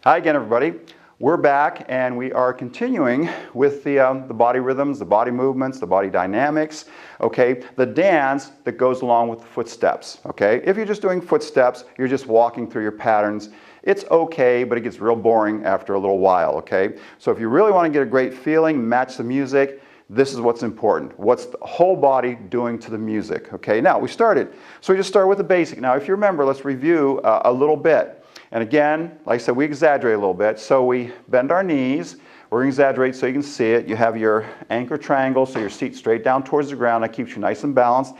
Hi again, everybody. We're back and we are continuing with the body rhythms, the body movements, the body dynamics, okay? The dance that goes along with the footsteps, okay? If you're just doing footsteps, you're just walking through your patterns, it's okay, but it gets real boring after a little while, okay? So if you really want to get a great feeling, match the music, this is what's important. What's the whole body doing to the music, okay? Now, we started. So we just started with the basic. Now, if you remember, let's review a little bit. And again, like I said, we exaggerate a little bit. So we bend our knees. We're going to exaggerate so you can see it. You have your anchor triangle, so your seat straight down towards the ground. That keeps you nice and balanced.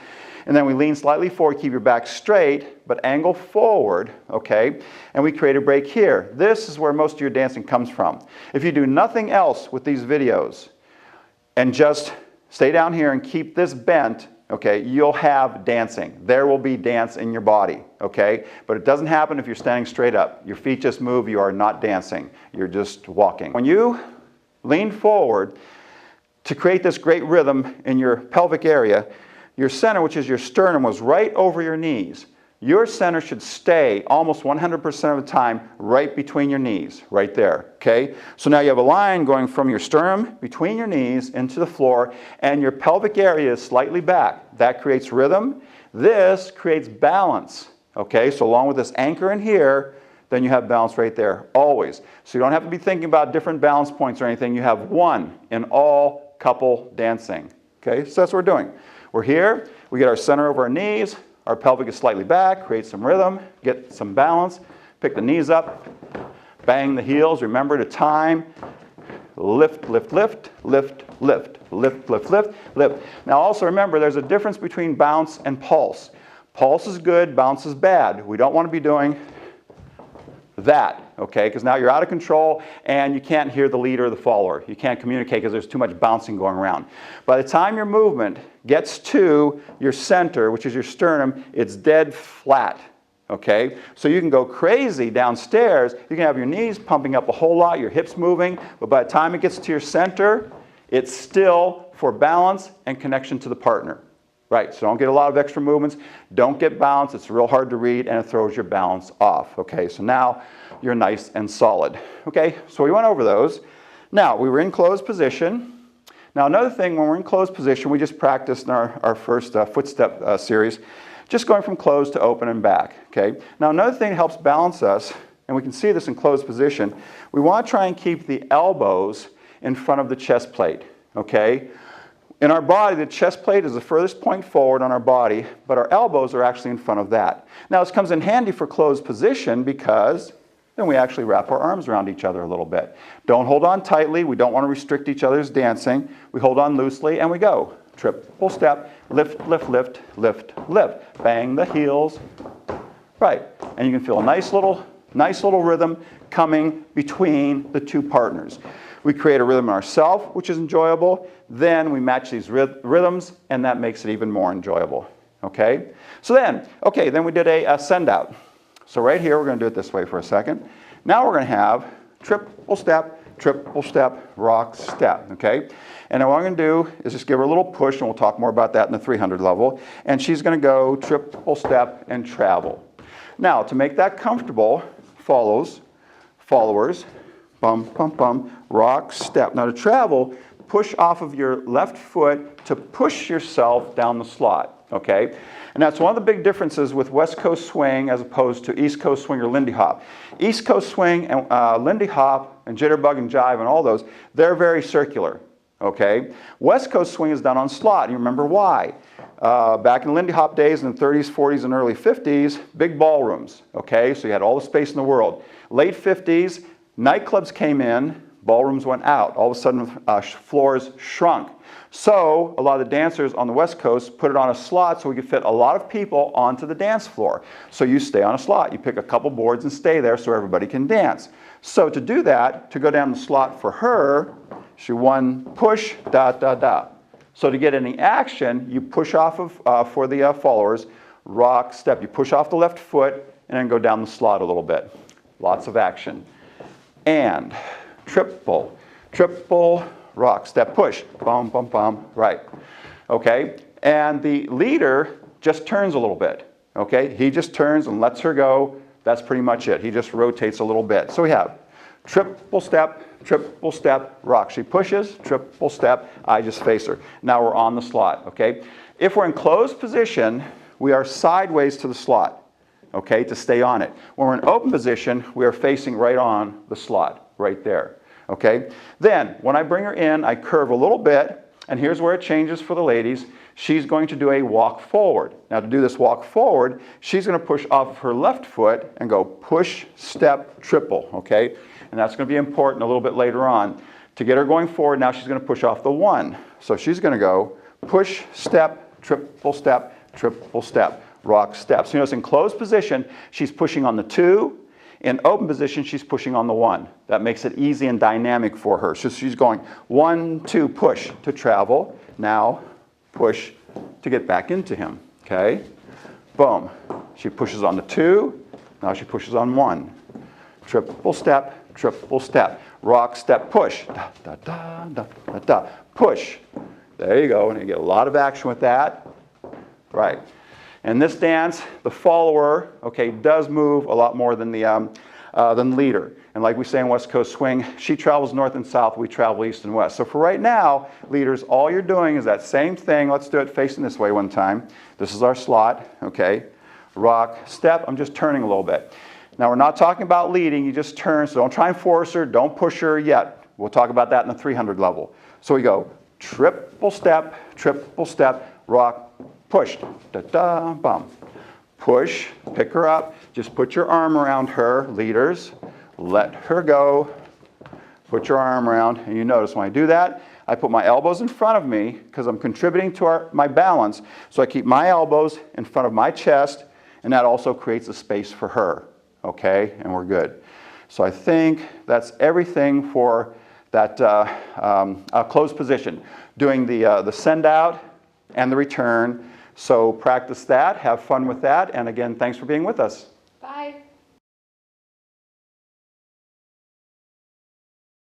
And then we lean slightly forward, keep your back straight, but angle forward, okay? And we create a break here. This is where most of your dancing comes from. If you do nothing else with these videos and just stay down here and keep this bent, okay, you'll have dancing. There will be dance in your body, okay? But it doesn't happen if you're standing straight up. Your feet just move, you are not dancing. You're just walking. When you lean forward to create this great rhythm in your pelvic area, your center, which is your sternum, was right over your knees. Your center should stay almost 100% of the time right between your knees, right there, okay? So now you have a line going from your sternum between your knees into the floor, and your pelvic area is slightly back. That creates rhythm. This creates balance, okay? So along with this anchor in here, then you have balance right there, always. So you don't have to be thinking about different balance points or anything. You have one in all couple dancing, okay? So that's what we're doing. We're here, we get our center over our knees, our pelvic is slightly back, create some rhythm, get some balance, pick the knees up, bang the heels, remember to time, lift, lift, lift, lift, lift, lift, lift, lift, lift. Now also remember there's a difference between bounce and pulse. Pulse is good, bounce is bad. We don't want to be doing that, okay? Because now you're out of control and you can't hear the leader or the follower. You can't communicate because there's too much bouncing going around. By the time your movement gets to your center, which is your sternum, it's dead flat, okay? So you can go crazy downstairs. You can have your knees pumping up a whole lot, your hips moving, but by the time it gets to your center, it's still for balance and connection to the partner. Right, so don't get a lot of extra movements, don't get bounce, it's real hard to read and it throws your balance off. Okay, so now you're nice and solid. Okay, so we went over those. Now, we were in closed position. Now another thing, when we're in closed position, we just practiced in our first footstep series, just going from closed to open and back. Okay, now another thing that helps balance us, and we can see this in closed position, we want to try and keep the elbows in front of the chest plate. Okay. In our body, the chest plate is the furthest point forward on our body, but our elbows are actually in front of that. Now, this comes in handy for closed position because then we actually wrap our arms around each other a little bit. Don't hold on tightly. We don't want to restrict each other's dancing. We hold on loosely and we go. Triple step, lift, lift, lift, lift, lift. Bang the heels. Right. And you can feel a nice little rhythm coming between the two partners. We create a rhythm ourselves, which is enjoyable. Then we match these rhythms, and that makes it even more enjoyable. Okay? So then, then we did a send out. So right here, we're going to do it this way for a second. Now we're going to have triple step, rock, step. Okay? And what I'm going to do is just give her a little push, and we'll talk more about that in the 300 level. And she's going to go triple step and travel. Now, to make that comfortable, followers, bum, bum, bum, rock, step. Now to travel, push off of your left foot to push yourself down the slot, okay? And that's one of the big differences with West Coast swing as opposed to East Coast swing or Lindy Hop. East Coast swing and Lindy Hop and Jitterbug and Jive and all those, they're very circular, okay? West Coast swing is done on slot, and you remember why. Back in Lindy Hop days in the 30s, 40s, and early 50s, big ballrooms, okay? So you had all the space in the world. Late 50s, nightclubs came in, ballrooms went out. All of a sudden, floors shrunk. So a lot of the dancers on the West Coast put it on a slot so we could fit a lot of people onto the dance floor. So you stay on a slot. You pick a couple boards and stay there so everybody can dance. So to do that, to go down the slot for her, she one push, da, da, da. So to get any action, you push off of, for the followers, rock, step. You push off the left foot and then go down the slot a little bit. Lots of action. And triple, rock, step, push, bum, bum, bum, right. Okay, and the leader just turns a little bit. Okay, he just turns and lets her go. That's pretty much it. He just rotates a little bit. So we have triple step, rock. She pushes, triple step, I just face her. Now we're on the slot, okay? If we're in closed position, we are sideways to the slot, okay, to stay on it. When we're in open position, we are facing right on the slot, right there, okay? Then, when I bring her in, I curve a little bit, and here's where it changes for the ladies. She's going to do a walk forward. Now to do this walk forward, she's going to push off of her left foot and go push, step, triple, okay? And that's going to be important a little bit later on. To get her going forward, now she's going to push off the 1. So she's going to go push, step, triple step, rock, step. So you notice in closed position, she's pushing on the 2. In open position, she's pushing on the 1. That makes it easy and dynamic for her. So she's going 1, 2, push to travel. Now push to get back into him, okay? Boom. She pushes on the 2. Now she pushes on 1. Triple step, rock, step, push. Da, da, da, da, da, da. Push. There you go, and you get a lot of action with that. Right. In this dance, the follower, okay, does move a lot more than the leader. And like we say in West Coast Swing, she travels north and south, we travel east and west. So for right now, leaders, all you're doing is that same thing. Let's do it facing this way one time. This is our slot, okay? Rock, step, I'm just turning a little bit. Now we're not talking about leading, you just turn, so don't try and force her, don't push her yet. We'll talk about that in the 300 level. So we go triple step, rock, push, da-da, bum. Push, pick her up, just put your arm around her, leaders, let her go, put your arm around, and you notice when I do that, I put my elbows in front of me because I'm contributing to my balance, so I keep my elbows in front of my chest, and that also creates a space for her, okay, and we're good. So I think that's everything for that closed position, doing the send out and the return. So practice that, have fun with that, and again, thanks for being with us.